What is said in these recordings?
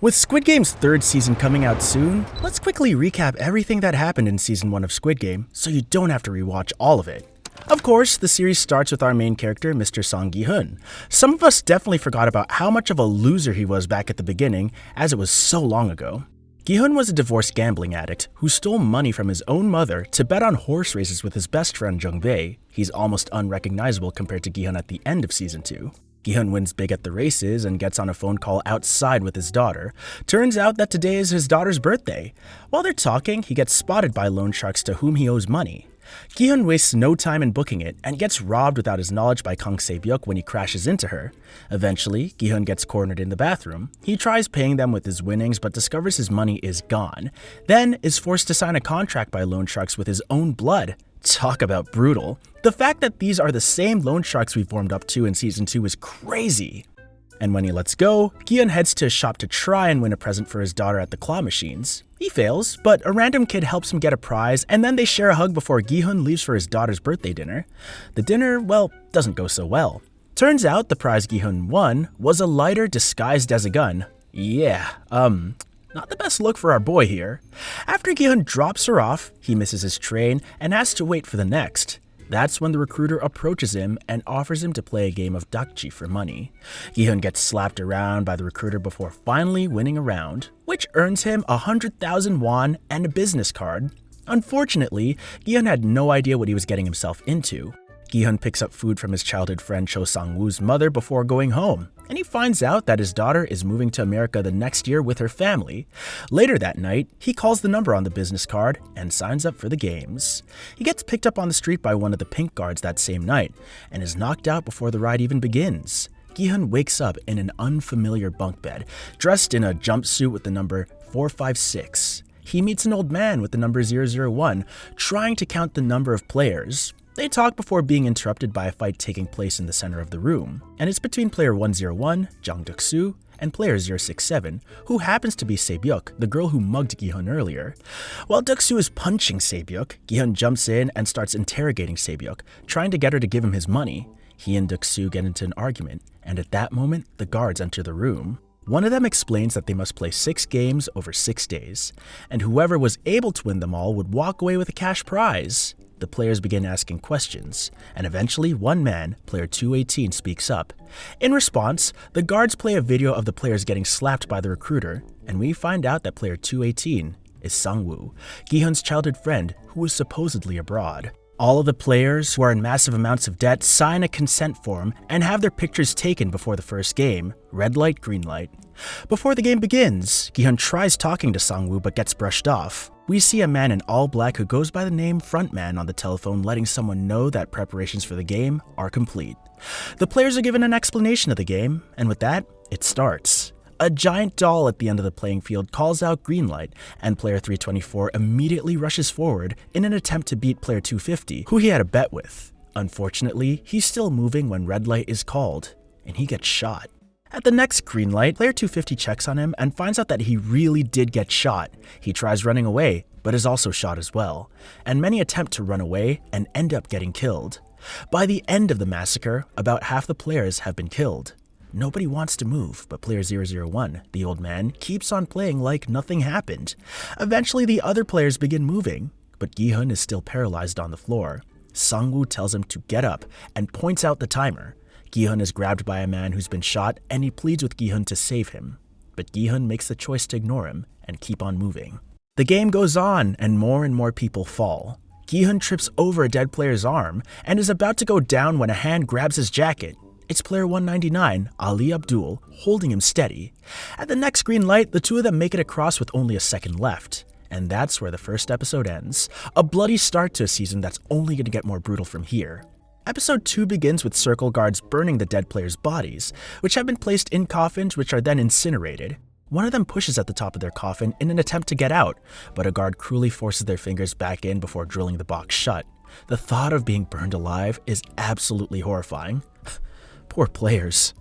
With Squid Game's third season coming out soon, let's quickly recap everything that happened in Season 1 of Squid Game so you don't have to rewatch all of it. Of course, the series starts with our main character, Mr. Song Gi-hun. Some of us definitely forgot about how much of a loser he was back at the beginning, as it was so long ago. Gi-hun was a divorced gambling addict who stole money from his own mother to bet on horse races with his best friend Jung-bae. He's almost unrecognizable compared to Gi-hun at the end of Season 2. Gi-hun wins big at the races and gets on a phone call outside with his daughter. Turns out that today is his daughter's birthday. While they're talking, he gets spotted by loan sharks to whom he owes money. Gi-hun wastes no time in booking it and gets robbed without his knowledge by Kang Se-byuk when he crashes into her. Eventually, Gi-hun gets cornered in the bathroom. He tries paying them with his winnings but discovers his money is gone. Then is forced to sign a contract by loan sharks with his own blood. Talk about brutal. The fact that these are the same loan sharks we've warmed up to in Season 2 is crazy. And when he lets go, Gi-hun heads to a shop to try and win a present for his daughter at the claw machines. He fails, but a random kid helps him get a prize, and then they share a hug before Gi-hun leaves for his daughter's birthday dinner. The dinner, well, doesn't go so well. Turns out the prize Gi-hun won was a lighter disguised as a gun. Yeah, not the best look for our boy here. After Gi-hun drops her off, he misses his train and has to wait for the next. That's when the recruiter approaches him and offers him to play a game of dakji for money. Gi-hun gets slapped around by the recruiter before finally winning a round, which earns him 100,000 won and a business card. Unfortunately, Gi-hun had no idea what he was getting himself into. Gi-hun picks up food from his childhood friend Cho Sang-woo's mother before going home, and he finds out that his daughter is moving to America the next year with her family. Later that night, he calls the number on the business card and signs up for the games. He gets picked up on the street by one of the pink guards that same night, and is knocked out before the ride even begins. Gi-hun wakes up in an unfamiliar bunk bed, dressed in a jumpsuit with the number 456. He meets an old man with the number 001, trying to count the number of players. They talk before being interrupted by a fight taking place in the center of the room, and it's between player 101, Jang Duk-soo, and player 067, who happens to be Se-byuk, the girl who mugged Gi-hun earlier. While Duk-soo is punching Se-byuk, Gi-hun jumps in and starts interrogating Se-byuk, trying to get her to give him his money. He and Duk-soo get into an argument, and at that moment, the guards enter the room. One of them explains that they must play 6 games over 6 days, and whoever was able to win them all would walk away with a cash prize. The players begin asking questions, and eventually one man, player 218, speaks up. In response, the guards play a video of the players getting slapped by the recruiter, and we find out that player 218 is Sang-woo, Gi-hun's childhood friend who was supposedly abroad. All of the players who are in massive amounts of debt sign a consent form and have their pictures taken before the first game, red light, green light. Before the game begins, Gi-hun tries talking to Sang-woo but gets brushed off. We see a man in all black who goes by the name Frontman on the telephone letting someone know that preparations for the game are complete. The players are given an explanation of the game, and with that, it starts. A giant doll at the end of the playing field calls out green light, and player 324 immediately rushes forward in an attempt to beat player 250, who he had a bet with. Unfortunately, he's still moving when red light is called, and he gets shot. At the next green light, player 250 checks on him and finds out that he really did get shot. He tries running away, but is also shot as well, and many attempt to run away and end up getting killed. By the end of the massacre, about half the players have been killed. Nobody wants to move, but player 001, the old man, keeps on playing like nothing happened. Eventually, the other players begin moving, but Gi-hun is still paralyzed on the floor. Sang-woo tells him to get up and points out the timer. Gi-hun is grabbed by a man who's been shot, and he pleads with Gi-hun to save him. But Gi-hun makes the choice to ignore him and keep on moving. The game goes on, and more people fall. Gi-hun trips over a dead player's arm and is about to go down when a hand grabs his jacket. It's player 199, Ali Abdul, holding him steady. At the next green light, the two of them make it across with only a second left. And that's where the first episode ends. A bloody start to a season that's only going to get more brutal from here. Episode 2 begins with circle guards burning the dead players' bodies, which have been placed in coffins which are then incinerated. One of them pushes at the top of their coffin in an attempt to get out, but a guard cruelly forces their fingers back in before drilling the box shut. The thought of being burned alive is absolutely horrifying. Poor players.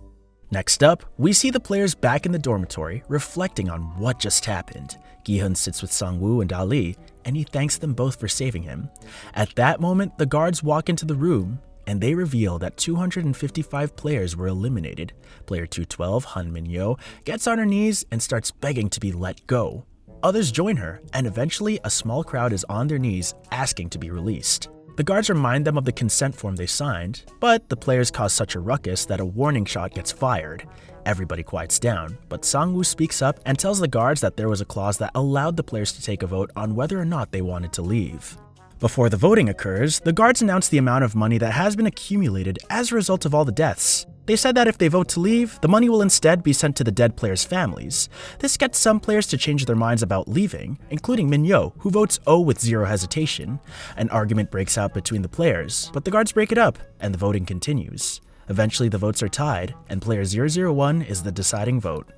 Next up, we see the players back in the dormitory, reflecting on what just happened. Gi-hun sits with Sang-woo and Ali, and he thanks them both for saving him. At that moment, the guards walk into the room. and they reveal that 255 players were eliminated. Player 212, Han Min-yo, gets on her knees and starts begging to be let go. Others join her, and eventually a small crowd is on their knees asking to be released. The guards remind them of the consent form they signed, but the players cause such a ruckus that a warning shot gets fired. Everybody quiets down, but Sang-woo speaks up and tells the guards that there was a clause that allowed the players to take a vote on whether or not they wanted to leave. Before the voting occurs, the guards announce the amount of money that has been accumulated as a result of all the deaths. They said that if they vote to leave, the money will instead be sent to the dead players' families. This gets some players to change their minds about leaving, including Min-yo, who votes O with zero hesitation. An argument breaks out between the players, but the guards break it up, and the voting continues. Eventually, the votes are tied, and player 001 is the deciding vote.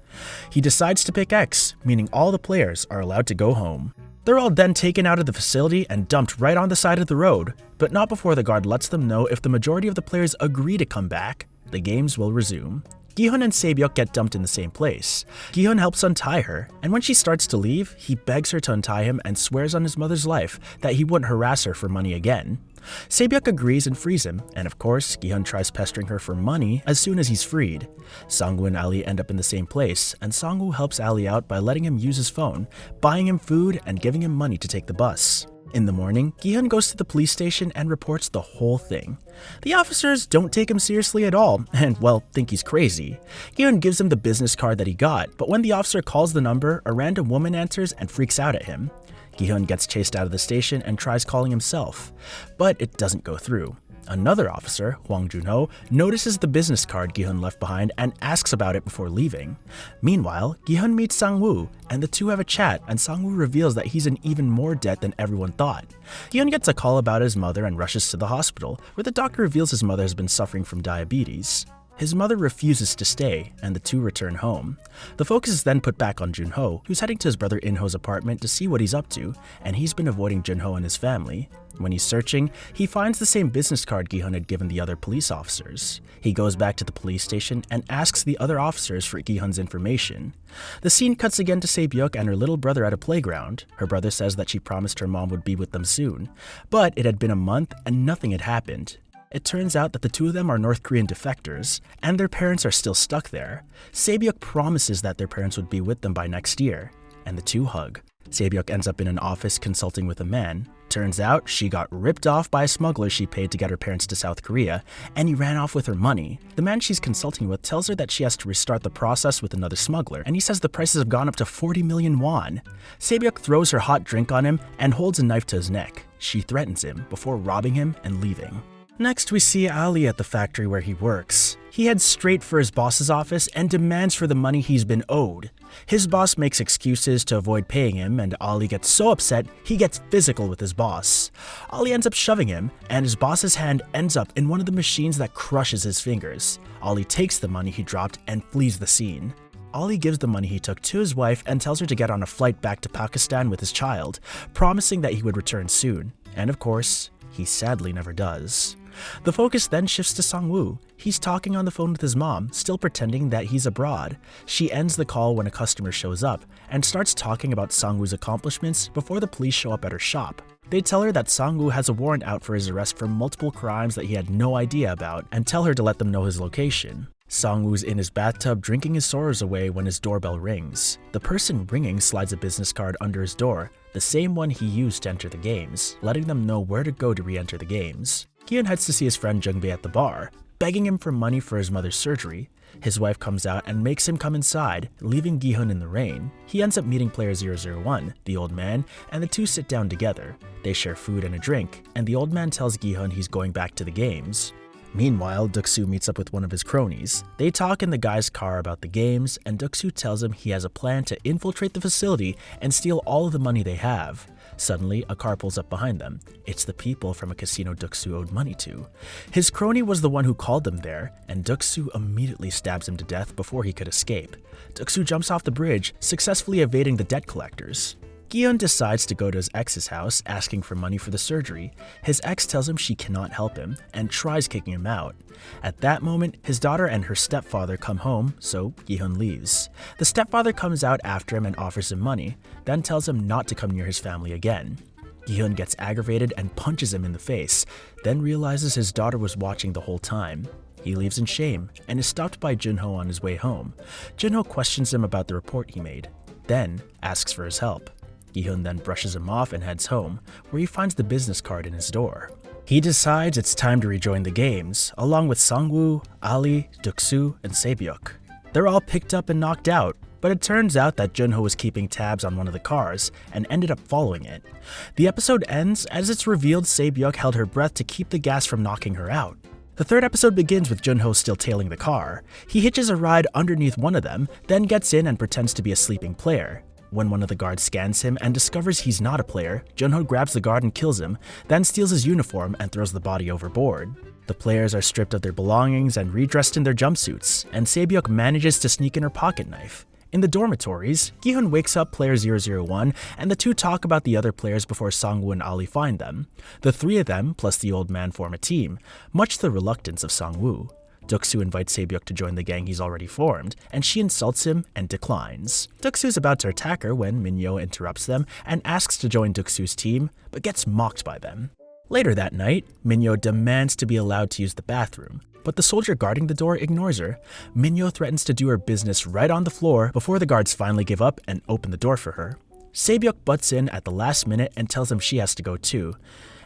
He decides to pick X, meaning all the players are allowed to go home. They're all then taken out of the facility and dumped right on the side of the road, but not before the guard lets them know if the majority of the players agree to come back, the games will resume. Gi-hun and Se-byuk get dumped in the same place. Gi-hun helps untie her, and when she starts to leave, he begs her to untie him and swears on his mother's life that he wouldn't harass her for money again. Se-byuk agrees and frees him, and of course, Gi-hun tries pestering her for money as soon as he's freed. Sang-woo and Ali end up in the same place, and Sang-woo helps Ali out by letting him use his phone, buying him food, and giving him money to take the bus. In the morning, Gi-hun goes to the police station and reports the whole thing. The officers don't take him seriously at all, and well, think he's crazy. Gi-hun gives him the business card that he got, but when the officer calls the number, a random woman answers and freaks out at him. Gi-hun gets chased out of the station and tries calling himself, but it doesn't go through. Another officer, Hwang Jun-ho, notices the business card Gi-hun left behind and asks about it before leaving. Meanwhile, Gi-hun meets Sang-woo, and the two have a chat, and Sang-woo reveals that he's in even more debt than everyone thought. Gi-hun gets a call about his mother and rushes to the hospital, where the doctor reveals his mother has been suffering from diabetes. His mother refuses to stay, and the two return home. The focus is then put back on Jun-ho, who's heading to his brother In-ho's apartment to see what he's up to, and he's been avoiding Jun-ho and his family. When he's searching, he finds the same business card Gi-hun had given the other police officers. He goes back to the police station and asks the other officers for Gi-hun's information. The scene cuts again to Se-byuk and her little brother at a playground. Her brother says that she promised her mom would be with them soon, but it had been a month and nothing had happened. It turns out that the two of them are North Korean defectors, and their parents are still stuck there. Se-byuk promises that their parents would be with them by next year, and the two hug. Se-byuk ends up in an office consulting with a man. Turns out she got ripped off by a smuggler she paid to get her parents to South Korea, and he ran off with her money. The man she's consulting with tells her that she has to restart the process with another smuggler, and he says the prices have gone up to 40 million won. Se-byuk throws her hot drink on him and holds a knife to his neck. She threatens him before robbing him and leaving. Next, we see Ali at the factory where he works. He heads straight for his boss's office and demands for the money he's been owed. His boss makes excuses to avoid paying him, and Ali gets so upset he gets physical with his boss. Ali ends up shoving him, and his boss's hand ends up in one of the machines that crushes his fingers. Ali takes the money he dropped and flees the scene. Ali gives the money he took to his wife and tells her to get on a flight back to Pakistan with his child, promising that he would return soon. And of course, he sadly never does. The focus then shifts to Sang-woo. He's talking on the phone with his mom, still pretending that he's abroad. She ends the call when a customer shows up and starts talking about Sang-woo's accomplishments before the police show up at her shop. They tell her that Sang-woo has a warrant out for his arrest for multiple crimes that he had no idea about and tell her to let them know his location. Sang-woo's in his bathtub drinking his sorrows away when his doorbell rings. The person ringing slides a business card under his door, the same one he used to enter the games, letting them know where to go to re-enter the games. Gi-hun heads to see his friend Jung-bae at the bar, begging him for money for his mother's surgery. His wife comes out and makes him come inside, leaving Gi-hun in the rain. He ends up meeting player 001, the old man, and the two sit down together. They share food and a drink, and the old man tells Gi-hun he's going back to the games. Meanwhile, Duk-soo meets up with one of his cronies. They talk in the guy's car about the games, and Duk-soo tells him he has a plan to infiltrate the facility and steal all of the money they have. Suddenly, a car pulls up behind them. It's the people from a casino Duk-soo owed money to. His crony was the one who called them there, and Duk-soo immediately stabs him to death before he could escape. Duk-soo jumps off the bridge, successfully evading the debt collectors. Gi-hun decides to go to his ex's house, asking for money for the surgery. His ex tells him she cannot help him, and tries kicking him out. At that moment, his daughter and her stepfather come home, so Gi-hun leaves. The stepfather comes out after him and offers him money, then tells him not to come near his family again. Gi-hun gets aggravated and punches him in the face, then realizes his daughter was watching the whole time. He leaves in shame and is stopped by Junho on his way home. Junho questions him about the report he made, then asks for his help. Gi-hun then brushes him off and heads home, where he finds the business card in his door. He decides it's time to rejoin the games, along with Sangwoo, Ali, Duksu, and Saebyuk. They're all picked up and knocked out, but it turns out that Junho was keeping tabs on one of the cars and ended up following it. The episode ends as it's revealed Saebyuk held her breath to keep the gas from knocking her out. The third episode begins with Junho still tailing the car. He hitches a ride underneath one of them, then gets in and pretends to be a sleeping player. When one of the guards scans him and discovers he's not a player, Junho grabs the guard and kills him, then steals his uniform and throws the body overboard. The players are stripped of their belongings and redressed in their jumpsuits, and Saebyuk manages to sneak in her pocket knife. In the dormitories, Gi-hun wakes up player 001, and the two talk about the other players before Sangwoo and Ali find them. The three of them, plus the old man, form a team, much to the reluctance of Sangwoo. Duksu invites Saebyuk to join the gang he's already formed, and she insults him and declines. Duksu's about to attack her when Minyo interrupts them and asks to join Duksu's team, but gets mocked by them. Later that night, Minyo demands to be allowed to use the bathroom, but the soldier guarding the door ignores her. Minyo threatens to do her business right on the floor before the guards finally give up and open the door for her. Saebyuk butts in at the last minute and tells him she has to go too,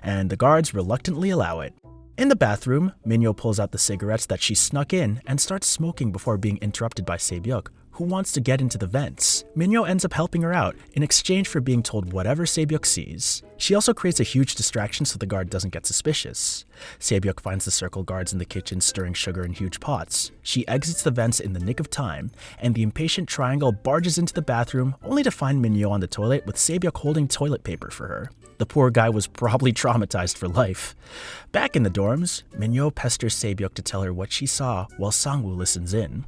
and the guards reluctantly allow it. In the bathroom, Minyo pulls out the cigarettes that she snuck in and starts smoking before being interrupted by Saebyuk, who wants to get into the vents. Minyo ends up helping her out in exchange for being told whatever Saebyuk sees. She also creates a huge distraction so the guard doesn't get suspicious. Saebyuk finds the circle guards in the kitchen stirring sugar in huge pots. She exits the vents in the nick of time, and the impatient triangle barges into the bathroom only to find Minyo on the toilet with Saebyuk holding toilet paper for her. The poor guy was probably traumatized for life. Back in the dorms, Minyo pesters Saebyuk to tell her what she saw while Sangwoo listens in.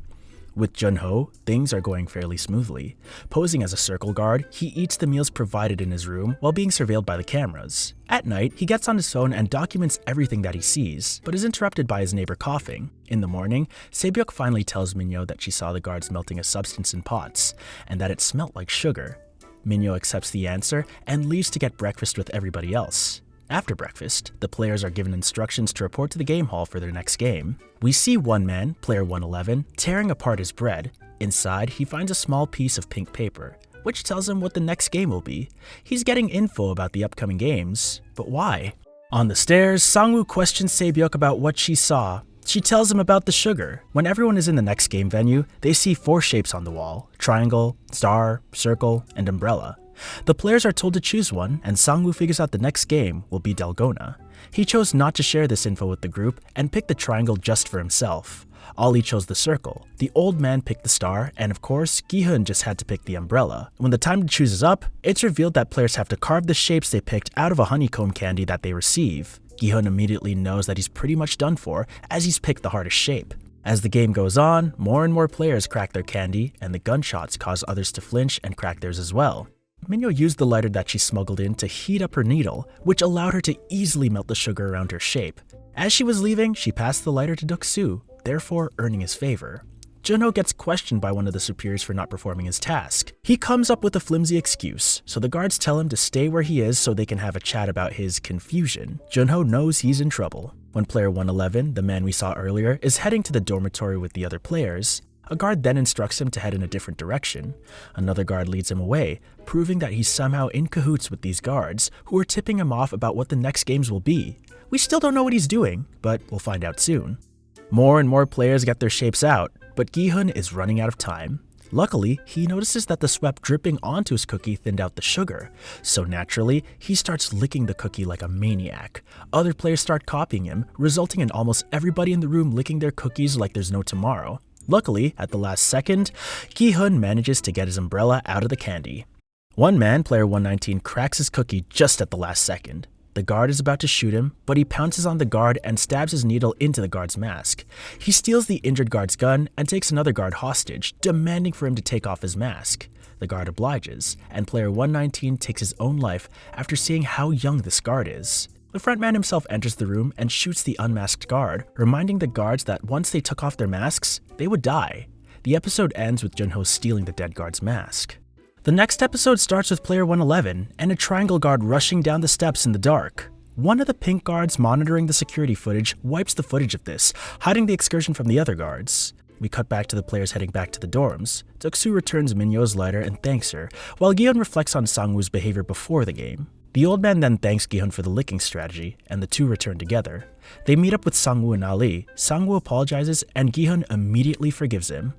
With Junho, things are going fairly smoothly. Posing as a circle guard, he eats the meals provided in his room while being surveilled by the cameras. At night, he gets on his phone and documents everything that he sees, but is interrupted by his neighbor coughing. In the morning, Saebyuk finally tells Minyo that she saw the guards melting a substance in pots, and that it smelt like sugar. Minyo accepts the answer and leaves to get breakfast with everybody else. After breakfast, the players are given instructions to report to the game hall for their next game. We see one man, player 111, tearing apart his bread. Inside, he finds a small piece of pink paper, which tells him what the next game will be. He's getting info about the upcoming games, but why? On the stairs, Sangwoo questions Saebyuk about what she saw. She tells him about the sugar. When everyone is in the next game venue, they see 4 shapes on the wall: triangle, star, circle, and umbrella. The players are told to choose one, and Sangwoo figures out the next game will be Dalgona. He chose not to share this info with the group and picked the triangle just for himself. Ali chose the circle, the old man picked the star, and of course, Gi-hun just had to pick the umbrella. When the time to choose is up, it's revealed that players have to carve the shapes they picked out of a honeycomb candy that they receive. Gi-hun immediately knows that he's pretty much done for, as he's picked the hardest shape. As the game goes on, more and more players crack their candy, and the gunshots cause others to flinch and crack theirs as well. Minyo used the lighter that she smuggled in to heat up her needle, which allowed her to easily melt the sugar around her shape. As she was leaving, she passed the lighter to Duksu, therefore earning his favor. Junho gets questioned by one of the superiors for not performing his task. He comes up with a flimsy excuse, so the guards tell him to stay where he is so they can have a chat about his confusion. Junho knows he's in trouble. When player 111, the man we saw earlier, is heading to the dormitory with the other players, a guard then instructs him to head in a different direction. Another guard leads him away, proving that he's somehow in cahoots with these guards, who are tipping him off about what the next games will be. We still don't know what he's doing, but we'll find out soon. More and more players get their shapes out, but Gi-hun is running out of time. Luckily, he notices that the sweat dripping onto his cookie thinned out the sugar, so naturally, he starts licking the cookie like a maniac. Other players start copying him, resulting in almost everybody in the room licking their cookies like there's no tomorrow. Luckily, at the last second, Gi-hun manages to get his umbrella out of the candy. One man, player 119, cracks his cookie just at the last second. The guard is about to shoot him, but he pounces on the guard and stabs his needle into the guard's mask. He steals the injured guard's gun and takes another guard hostage, demanding for him to take off his mask. The guard obliges, and player 119 takes his own life after seeing how young this guard is. The frontman himself enters the room and shoots the unmasked guard, reminding the guards that once they took off their masks, they would die. The episode ends with Junho stealing the dead guard's mask. The next episode starts with player 111 and a triangle guard rushing down the steps in the dark. One of the pink guards monitoring the security footage wipes the footage of this, hiding the excursion from the other guards. We cut back to the players heading back to the dorms. Deok-soo returns Minyo's letter and thanks her, while Gi-hun reflects on Sang-woo's behavior before the game. The old man then thanks Gi-hun for the licking strategy, and the two return together. They meet up with Sang-woo and Ali. Sang-woo apologizes, and Gi-hun immediately forgives him.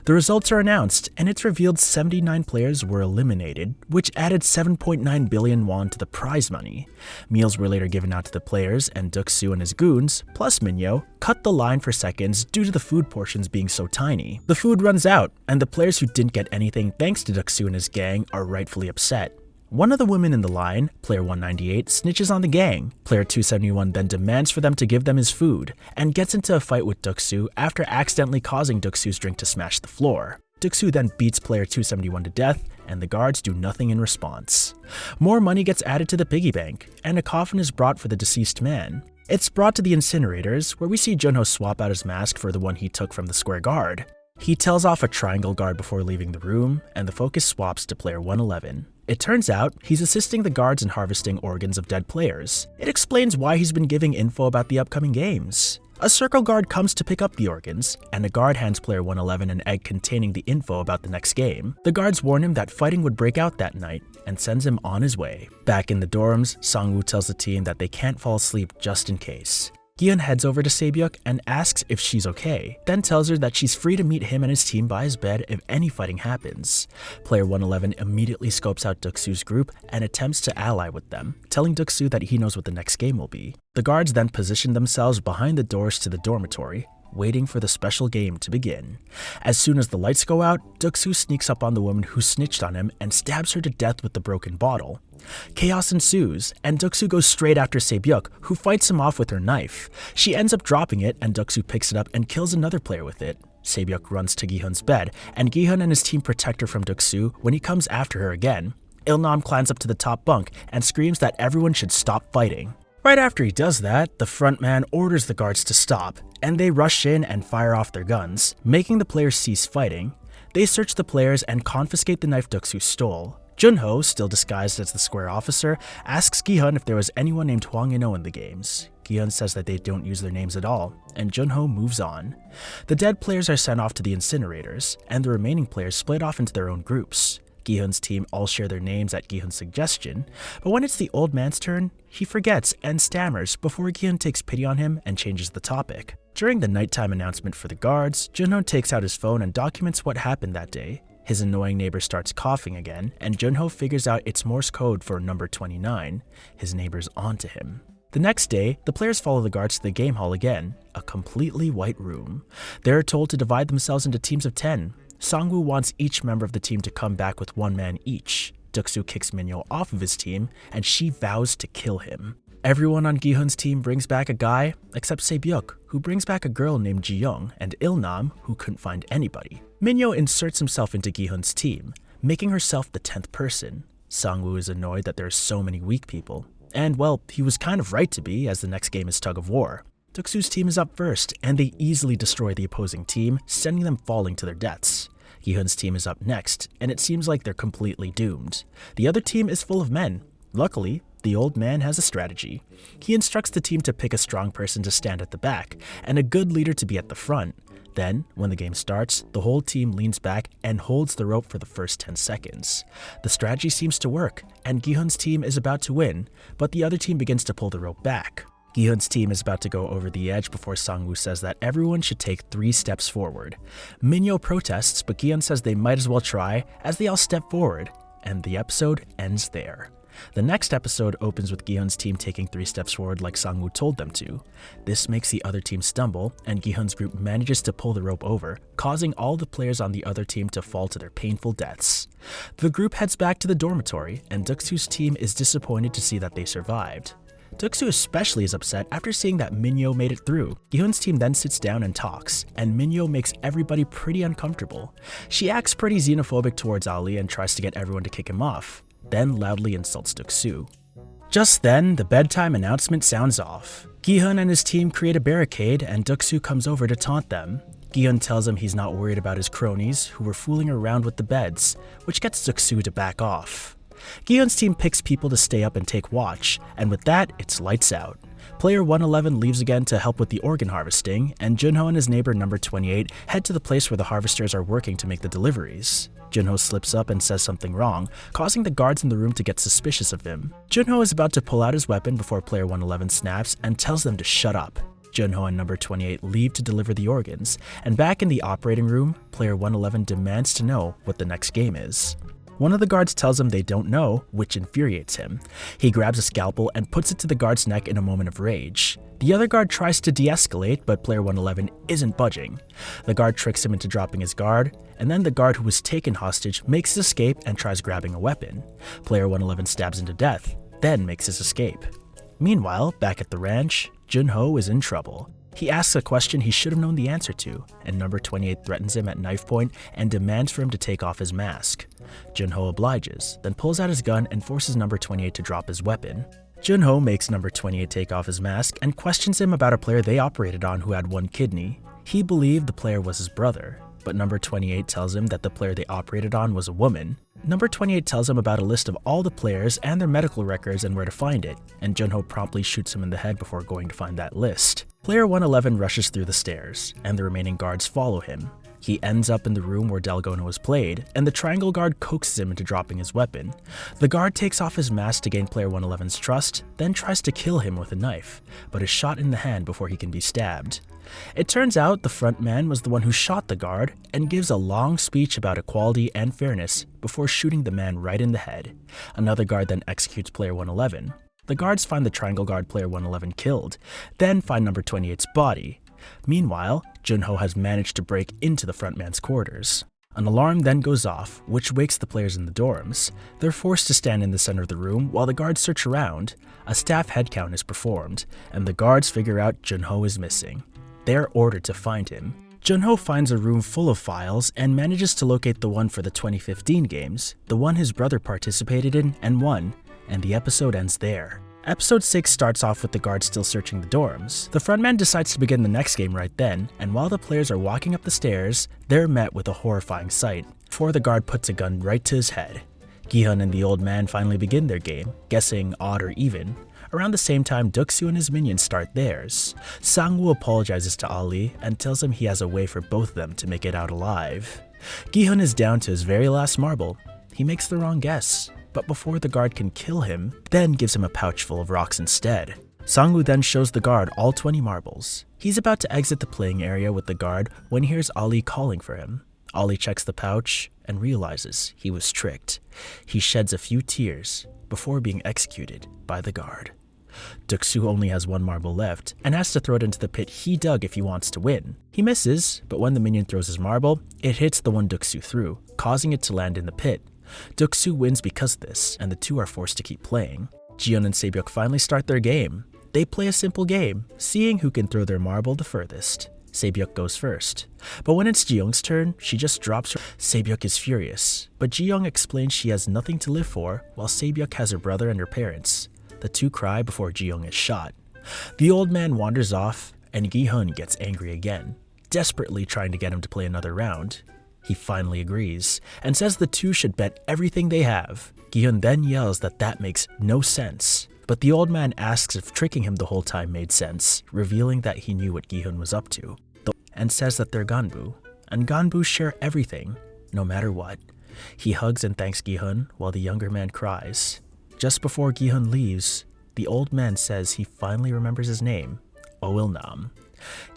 The results are announced, and it's revealed 79 players were eliminated, which added 7.9 billion won to the prize money. Meals were later given out to the players, and Deok-soo and his goons, plus Minyo, cut the line for seconds due to the food portions being so tiny. The food runs out, and the players who didn't get anything thanks to Deok-soo and his gang are rightfully upset. One of the women in the line, player 198, snitches on the gang. Player 271 then demands for them to give them his food, and gets into a fight with Deok-soo after accidentally causing Deok-soo's drink to smash the floor. Deok-soo then beats player 271 to death, and the guards do nothing in response. More money gets added to the piggy bank, and a coffin is brought for the deceased man. It's brought to the incinerators, where we see Junho swap out his mask for the one he took from the square guard. He tells off a triangle guard before leaving the room, and the focus swaps to player 111. It turns out, he's assisting the guards in harvesting organs of dead players. It explains why he's been giving info about the upcoming games. A circle guard comes to pick up the organs, and a guard hands player 111 an egg containing the info about the next game. The guards warn him that fighting would break out that night, and sends him on his way. Back in the dorms, Sang-woo tells the team that they can't fall asleep just in case. Gi-hun heads over to Se-byuk and asks if she's okay, then tells her that she's free to meet him and his team by his bed if any fighting happens. Player 111 immediately scopes out Deok-soo's group and attempts to ally with them, telling Deok-soo that he knows what the next game will be. The guards then position themselves behind the doors to the dormitory, waiting for the special game to begin. As soon as the lights go out, Deok-soo sneaks up on the woman who snitched on him and stabs her to death with the broken bottle. Chaos ensues, and Deok-soo goes straight after Se-byuk, who fights him off with her knife. She ends up dropping it, and Deok-soo picks it up and kills another player with it. Se-byuk runs to Gi-hun's bed, and Gi-hun and his team protect her from Deok-soo when he comes after her again. Il-nam climbs up to the top bunk and screams that everyone should stop fighting. Right after he does that, the front man orders the guards to stop, and they rush in and fire off their guns, making the players cease fighting. They search the players and confiscate the knife Deok-soo stole. Junho, still disguised as the square officer, asks Gi-hun if there was anyone named Hwang In-oh in the games. Gi-hun says that they don't use their names at all, and Junho moves on. The dead players are sent off to the incinerators, and the remaining players split off into their own groups. Gi-hun's team all share their names at Gi-hun's suggestion, but when it's the old man's turn, he forgets and stammers before Gi-hun takes pity on him and changes the topic. During the nighttime announcement for the guards, Junho takes out his phone and documents what happened that day. His annoying neighbor starts coughing again, and Junho figures out it's Morse code for number 29. His neighbor's onto him. The next day, the players follow the guards to the game hall again, a completely white room. They're told to divide themselves into teams of 10. Sang-woo wants each member of the team to come back with one man each. Deok-soo kicks Minyo off of his team, and she vows to kill him. Everyone on Gi-hun's team brings back a guy, except Se-byuk, who brings back a girl named Ji-young, and Il-nam, who couldn't find anybody. Minyo inserts himself into Gi-hun's team, making herself the 10th person. Sang-woo is annoyed that there are so many weak people. And well, he was kind of right to be, as the next game is tug of war. Deok-soo's team is up first, and they easily destroy the opposing team, sending them falling to their deaths. Gi-hun's team is up next, and it seems like they're completely doomed. The other team is full of men. Luckily, the old man has a strategy. He instructs the team to pick a strong person to stand at the back, and a good leader to be at the front. Then, when the game starts, the whole team leans back and holds the rope for the first 10 seconds. The strategy seems to work, and Gi-hun's team is about to win, but the other team begins to pull the rope back. Gi-hun's team is about to go over the edge before Sang-woo says that everyone should take 3 steps forward. Minyo protests, but Gi-hun says they might as well try, as they all step forward, and the episode ends there. The next episode opens with Gi-hun's team taking 3 steps forward like Sang-woo told them to. This makes the other team stumble, and Gi-hun's group manages to pull the rope over, causing all the players on the other team to fall to their painful deaths. The group heads back to the dormitory, and Deok-soo's team is disappointed to see that they survived. Deok-soo especially is upset after seeing that Minyo made it through. Gi-hun's team then sits down and talks, and Minyo makes everybody pretty uncomfortable. She acts pretty xenophobic towards Ali and tries to get everyone to kick him off, then loudly insults Deok-soo. Just then, the bedtime announcement sounds off. Gi-hun and his team create a barricade, and Deok-soo comes over to taunt them. Gi-hun tells him he's not worried about his cronies who were fooling around with the beds, which gets Duk-soo to back off. Gi-hun's team picks people to stay up and take watch, and with that, it's lights out. Player 111 leaves again to help with the organ harvesting, and Junho and his neighbor number 28 head to the place where the harvesters are working to make the deliveries. Junho slips up and says something wrong, causing the guards in the room to get suspicious of him. Junho is about to pull out his weapon before player 111 snaps and tells them to shut up. Junho and number 28 leave to deliver the organs, and back in the operating room, player 111 demands to know what the next game is. One of the guards tells him they don't know, which infuriates him. He grabs a scalpel and puts it to the guard's neck in a moment of rage. The other guard tries to de-escalate, but player 111 isn't budging. The guard tricks him into dropping his guard, and then the guard who was taken hostage makes his escape and tries grabbing a weapon. Player 111 stabs him to death, then makes his escape. Meanwhile, back at the ranch, Junho is in trouble. He asks a question he should have known the answer to, and number 28 threatens him at knife point and demands for him to take off his mask. Junho obliges, then pulls out his gun and forces number 28 to drop his weapon. Junho makes number 28 take off his mask and questions him about a player they operated on who had one kidney. He believed the player was his brother, but number 28 tells him that the player they operated on was a woman. Number 28 tells him about a list of all the players and their medical records and where to find it, and Junho promptly shoots him in the head before going to find that list. Player 111 rushes through the stairs, and the remaining guards follow him. He ends up in the room where Dalgona was played, and the triangle guard coaxes him into dropping his weapon. The guard takes off his mask to gain player 111's trust, then tries to kill him with a knife, but is shot in the hand before he can be stabbed. It turns out the front man was the one who shot the guard and gives a long speech about equality and fairness before shooting the man right in the head. Another guard then executes player 111. The guards find the triangle guard player 111 killed, then find number 28's body. Meanwhile, Junho has managed to break into the front man's quarters. An alarm then goes off, which wakes the players in the dorms. They're forced to stand in the center of the room while the guards search around. A staff headcount is performed, and the guards figure out Junho is missing. They're ordered to find him. Junho finds a room full of files and manages to locate the one for the 2015 games, the one his brother participated in and won, and the episode ends there. Episode 6 starts off with the guards still searching the dorms. The frontman decides to begin the next game right then, and while the players are walking up the stairs, they're met with a horrifying sight, before the guard puts a gun right to his head. Gi-hun and the old man finally begin their game, guessing odd or even. Around the same time, Duk-soo and his minions start theirs. Sang-woo apologizes to Ali and tells him he has a way for both of them to make it out alive. Gi-hun is down to his very last marble. He makes the wrong guess, but before the guard can kill him, then gives him a pouch full of rocks instead. Sang-woo then shows the guard all 20 marbles. He's about to exit the playing area with the guard when he hears Ali calling for him. Ali checks the pouch and realizes he was tricked. He sheds a few tears before being executed by the guard. Duk-soo only has one marble left and has to throw it into the pit he dug if he wants to win. He misses, but when the minion throws his marble, it hits the one Duk-soo threw, causing it to land in the pit. Duk-soo wins because of this, and the two are forced to keep playing. Jiyeon and Se-byuk finally start their game. They play a simple game, seeing who can throw their marble the furthest. Se-byuk goes first. But when it's Jiyoung's turn, she just drops her. Se-byuk is furious, but Jiyeong explains she has nothing to live for, while Se-byuk has her brother and her parents. The two cry before Jiyeong is shot. The old man wanders off, and Gi-hun gets angry again, desperately trying to get him to play another round. He finally agrees, and says the two should bet everything they have. Gi-hun then yells that makes no sense, but the old man asks if tricking him the whole time made sense, revealing that he knew what Gi-hun was up to, and says that they're Ganbu, and Ganbu share everything, no matter what. He hugs and thanks Gi-hun, while the younger man cries. Just before Gi-hun leaves, the old man says he finally remembers his name, Il-nam.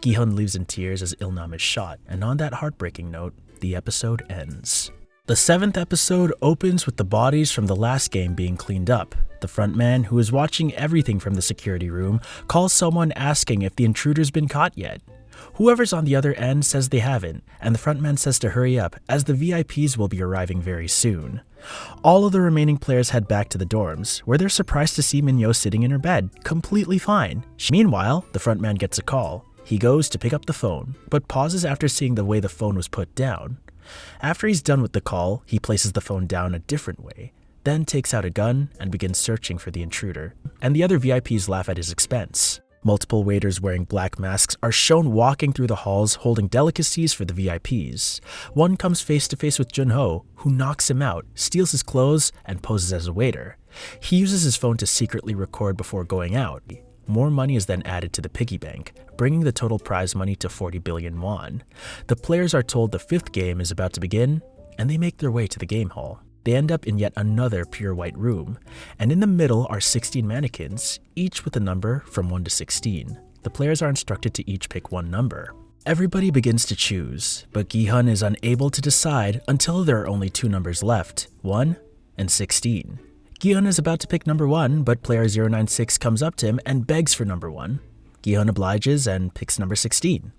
Gi-hun leaves in tears as Il-nam is shot, and on that heartbreaking note, the episode ends. The 7th episode opens with the bodies from the last game being cleaned up. The front man, who is watching everything from the security room, calls someone asking if the intruder's been caught yet. Whoever's on the other end says they haven't, and the frontman says to hurry up, as the VIPs will be arriving very soon. All of the remaining players head back to the dorms, where they're surprised to see Minyo sitting in her bed, completely fine. Meanwhile, the frontman gets a call. He goes to pick up the phone, but pauses after seeing the way the phone was put down. After he's done with the call, he places the phone down a different way, then takes out a gun and begins searching for the intruder, and the other VIPs laugh at his expense. Multiple waiters wearing black masks are shown walking through the halls holding delicacies for the VIPs. One comes face to face with Junho, who knocks him out, steals his clothes, and poses as a waiter. He uses his phone to secretly record before going out. More money is then added to the piggy bank, bringing the total prize money to 40 billion won. The players are told the 5th game is about to begin, and they make their way to the game hall. They end up in yet another pure white room, and in the middle are 16 mannequins, each with a number from 1 to 16. The players are instructed to each pick one number. Everybody begins to choose, but Gi-hun is unable to decide until there are only 2 numbers left, 1 and 16. Gi-hun is about to pick number 1, but player 096 comes up to him and begs for number 1. Gi-hun obliges and picks number 16.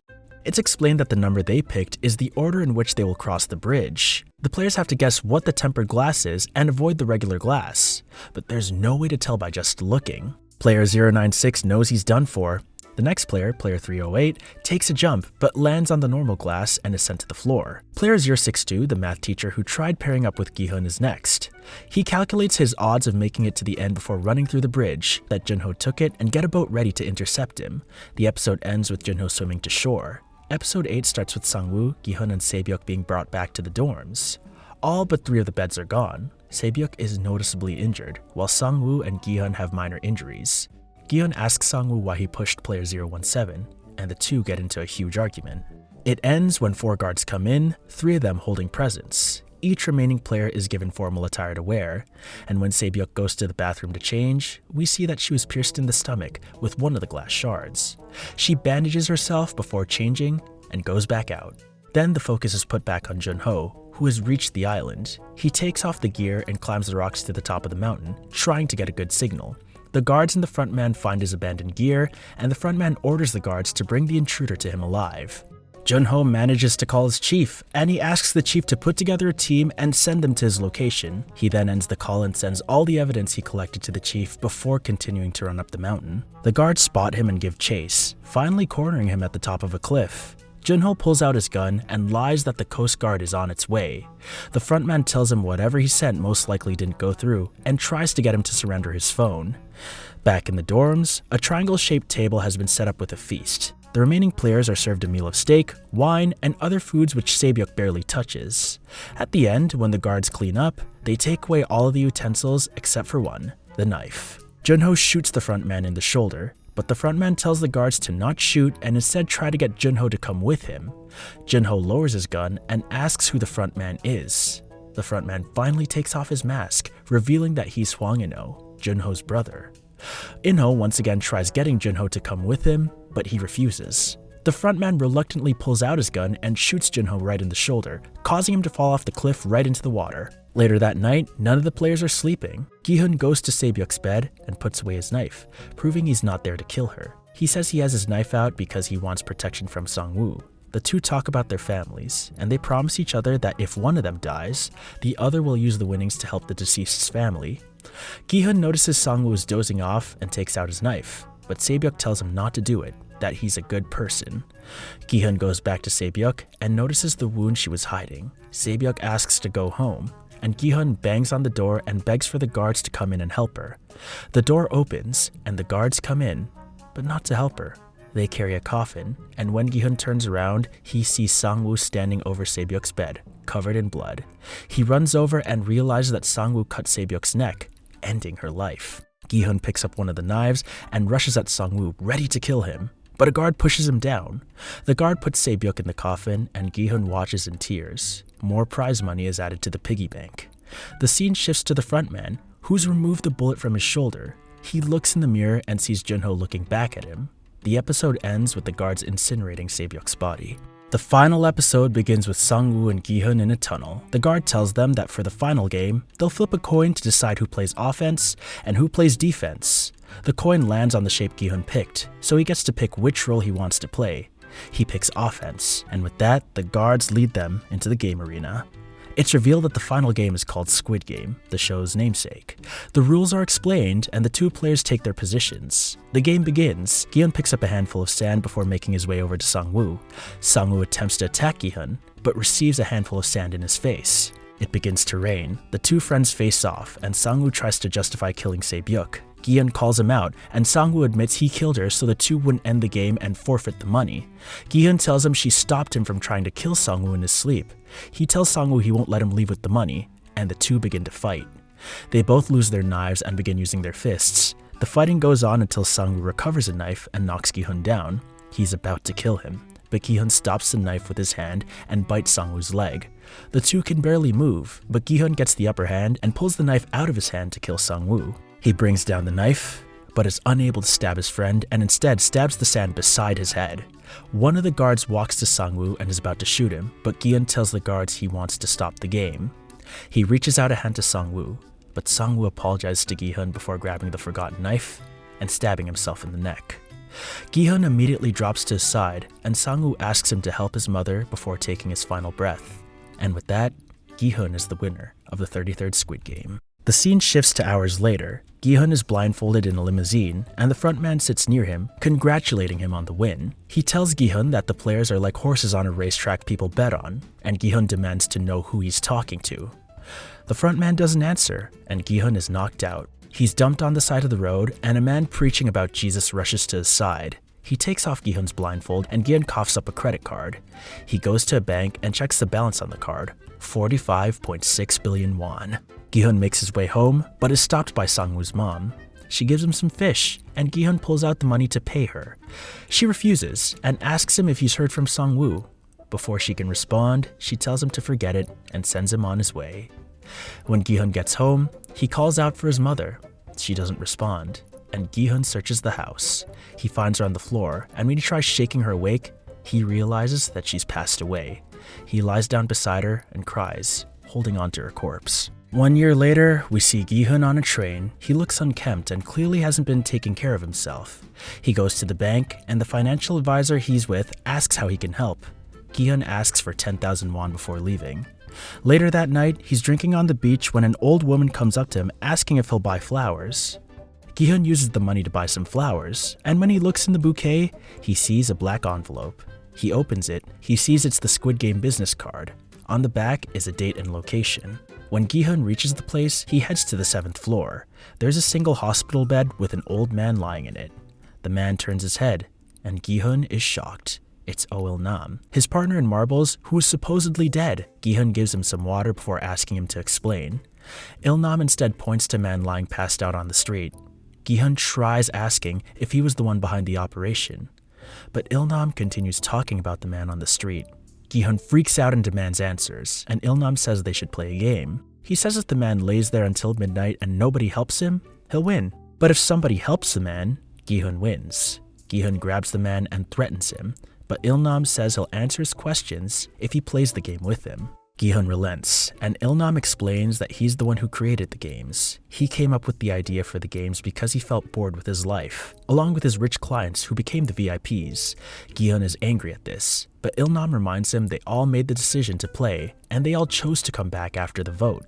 It's explained that the number they picked is the order in which they will cross the bridge. The players have to guess what the tempered glass is and avoid the regular glass, but there's no way to tell by just looking. Player 096 knows he's done for. The next player, player 308, takes a jump but lands on the normal glass and is sent to the floor. Player 062, the math teacher who tried pairing up with Gi-hun, is next. He calculates his odds of making it to the end before running through the bridge, that Junho took it and get a boat ready to intercept him. The episode ends with Junho swimming to shore. Episode 8 starts with Sang-woo, Gi-hun, and Se-byuk being brought back to the dorms. All but 3 of the beds are gone. Se-byuk is noticeably injured, while Sang-woo and Gi-hun have minor injuries. Gi-hun asks Sang-woo why he pushed player 017, and the two get into a huge argument. It ends when 4 guards come in, 3 of them holding presents. Each remaining player is given formal attire to wear, and when Se-byuk goes to the bathroom to change, we see that she was pierced in the stomach with one of the glass shards. She bandages herself before changing and goes back out. Then the focus is put back on Junho, who has reached the island. He takes off the gear and climbs the rocks to the top of the mountain, trying to get a good signal. The guards and the frontman find his abandoned gear, and the frontman orders the guards to bring the intruder to him alive. Junho manages to call his chief, and he asks the chief to put together a team and send them to his location. He then ends the call and sends all the evidence he collected to the chief before continuing to run up the mountain. The guards spot him and give chase, finally cornering him at the top of a cliff. Junho pulls out his gun and lies that the Coast Guard is on its way. The frontman tells him whatever he sent most likely didn't go through and tries to get him to surrender his phone. Back in the dorms, a triangle-shaped table has been set up with a feast. The remaining players are served a meal of steak, wine, and other foods which Se-byuk barely touches. At the end, when the guards clean up, they take away all of the utensils except for one, the knife. Junho shoots the frontman in the shoulder, but the frontman tells the guards to not shoot and instead try to get Junho to come with him. Junho lowers his gun and asks who the frontman is. The frontman finally takes off his mask, revealing that he's Hwang In-ho, Junho's brother. In-ho once again tries getting Junho to come with him, but he refuses. The frontman reluctantly pulls out his gun and shoots Junho right in the shoulder, causing him to fall off the cliff right into the water. Later that night, none of the players are sleeping. Gi-hun goes to Se-byuk's bed and puts away his knife, proving he's not there to kill her. He says he has his knife out because he wants protection from Sang-woo. The two talk about their families, and they promise each other that if one of them dies, the other will use the winnings to help the deceased's family. Gi-hun notices Sang-woo is dozing off and takes out his knife, but Se-byuk tells him not to do it, that he's a good person. Gi-hun goes back to Se-byuk and notices the wound she was hiding. Se-byuk asks to go home, and Gi-hun bangs on the door and begs for the guards to come in and help her. The door opens, and the guards come in, but not to help her. They carry a coffin, and when Gi-hun turns around, he sees Sang-woo standing over Se-byuk's bed, covered in blood. He runs over and realizes that Sang-woo cut Se-byuk's neck, ending her life. Gi-hun picks up one of the knives and rushes at Sang-woo, ready to kill him, but a guard pushes him down. The guard puts Se-byuk in the coffin, and Gi-hun watches in tears. More prize money is added to the piggy bank. The scene shifts to the frontman, who's removed the bullet from his shoulder. He looks in the mirror and sees Junho looking back at him. The episode ends with the guards incinerating Se-byuk's body. The final episode begins with Sang-woo and Gi-hun in a tunnel. The guard tells them that for the final game, they'll flip a coin to decide who plays offense and who plays defense. The coin lands on the shape Gi-hun picked, so he gets to pick which role he wants to play. He picks offense, and with that, the guards lead them into the game arena. It's revealed that the final game is called Squid Game, the show's namesake. The rules are explained, and the two players take their positions. The game begins. Gi-hun picks up a handful of sand before making his way over to Sang-woo. Sang-woo attempts to attack Gi-hun, but receives a handful of sand in his face. It begins to rain. The two friends face off, and Sang-woo tries to justify killing Se-byuk. Gi-hun calls him out, and Sang-woo admits he killed her so the two wouldn't end the game and forfeit the money. Gi-hun tells him she stopped him from trying to kill Sang-woo in his sleep. He tells Sang-woo he won't let him leave with the money, and the two begin to fight. They both lose their knives and begin using their fists. The fighting goes on until Sang-woo recovers a knife and knocks Gi-hun down. He's about to kill him, but Gi-hun stops the knife with his hand and bites Sang-woo's leg. The two can barely move, but Gi-hun gets the upper hand and pulls the knife out of his hand to kill Sang-woo. He brings down the knife, but is unable to stab his friend and instead stabs the sand beside his head. One of the guards walks to Sang-woo and is about to shoot him, but Gi-hun tells the guards he wants to stop the game. He reaches out a hand to Sang-woo, but Sang-woo apologizes to Gi-hun before grabbing the forgotten knife and stabbing himself in the neck. Gi-hun immediately drops to his side, and Sang-woo asks him to help his mother before taking his final breath. And with that, Gi-hun is the winner of the 33rd Squid Game. The scene shifts to hours later. Gi-hun is blindfolded in a limousine, and the frontman sits near him, congratulating him on the win. He tells Gi-hun that the players are like horses on a racetrack people bet on, and Gi-hun demands to know who he's talking to. The frontman doesn't answer, and Gi-hun is knocked out. He's dumped on the side of the road, and a man preaching about Jesus rushes to his side. He takes off Gi-hun's blindfold, and Gi-hun coughs up a credit card. He goes to a bank and checks the balance on the card, 45.6 billion won. Gi-hun makes his way home, but is stopped by Sang-woo's mom. She gives him some fish, and Gi-hun pulls out the money to pay her. She refuses, and asks him if he's heard from Sang-woo. Before she can respond, she tells him to forget it, and sends him on his way. When Gi-hun gets home, he calls out for his mother. She doesn't respond, and Gi-hun searches the house. He finds her on the floor, and when he tries shaking her awake, he realizes that she's passed away. He lies down beside her and cries, holding onto her corpse. 1 year later, we see Gi-hun on a train. He looks unkempt and clearly hasn't been taking care of himself. He goes to the bank, and the financial advisor he's with asks how he can help. Gi-hun asks for 10,000 won before leaving. Later that night, he's drinking on the beach when an old woman comes up to him asking if he'll buy flowers. Gi-hun uses the money to buy some flowers, and when he looks in the bouquet, he sees a black envelope. He opens it. He sees it's the Squid Game business card. On the back is a date and location. When Gi-hun reaches the place, he heads to the 7th floor. There's a single hospital bed with an old man lying in it. The man turns his head, and Gi-hun is shocked. It's Il-nam, his partner in marbles, who is supposedly dead. Gi-hun gives him some water before asking him to explain. Il-nam instead points to a man lying passed out on the street. Gi-hun tries asking if he was the one behind the operation, but Il-nam continues talking about the man on the street. Gi-hun freaks out and demands answers, and Il-nam says they should play a game. He says if the man lays there until midnight and nobody helps him, he'll win. But if somebody helps the man, Gi-hun wins. Gi-hun grabs the man and threatens him, but Il-nam says he'll answer his questions if he plays the game with him. Gi-hun relents, and Il-nam explains that he's the one who created the games. He came up with the idea for the games because he felt bored with his life, along with his rich clients who became the VIPs. Gi-hun is angry at this, but Il-nam reminds him they all made the decision to play, and they all chose to come back after the vote.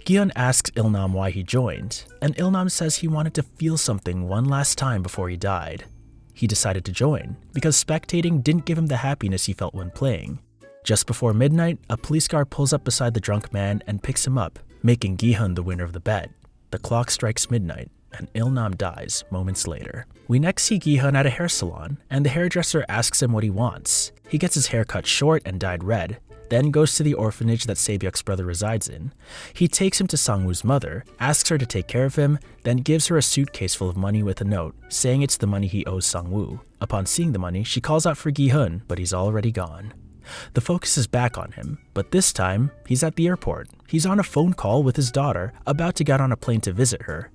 Gi-hun asks Il-nam why he joined, and Il-nam says he wanted to feel something one last time before he died. He decided to join, because spectating didn't give him the happiness he felt when playing. Just before midnight, a police car pulls up beside the drunk man and picks him up, making Gi-hun the winner of the bet. The clock strikes midnight, and Il-nam dies moments later. We next see Gi-hun at a hair salon, and the hairdresser asks him what he wants. He gets his hair cut short and dyed red, then goes to the orphanage that Se-byuk's brother resides in. He takes him to Sang-woo's mother, asks her to take care of him, then gives her a suitcase full of money with a note, saying it's the money he owes Sang-woo. Upon seeing the money, she calls out for Gi-hun, but he's already gone. The focus is back on him, but this time, he's at the airport. He's on a phone call with his daughter, about to get on a plane to visit her.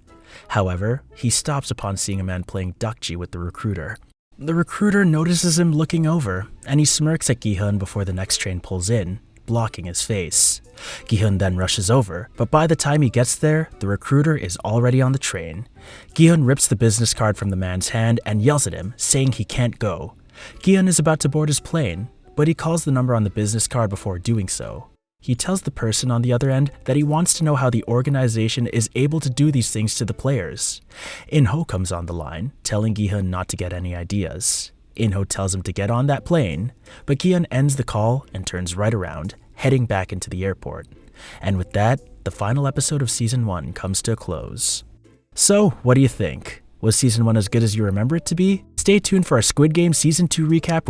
However, he stops upon seeing a man playing Dakji with the recruiter. The recruiter notices him looking over, and he smirks at Gi-hun before the next train pulls in, blocking his face. Gi-hun then rushes over, but by the time he gets there, the recruiter is already on the train. Gi-hun rips the business card from the man's hand and yells at him, saying he can't go. Gi-hun is about to board his plane, but he calls the number on the business card before doing so. He tells the person on the other end that he wants to know how the organization is able to do these things to the players. In-ho comes on the line, telling Gi-hun not to get any ideas. In-ho tells him to get on that plane, but Gi-hun ends the call and turns right around, heading back into the airport. And with that, the final episode of Season 1 comes to a close. So, what do you think? Was Season 1 as good as you remember it to be? Stay tuned for our Squid Game Season 2 recap, which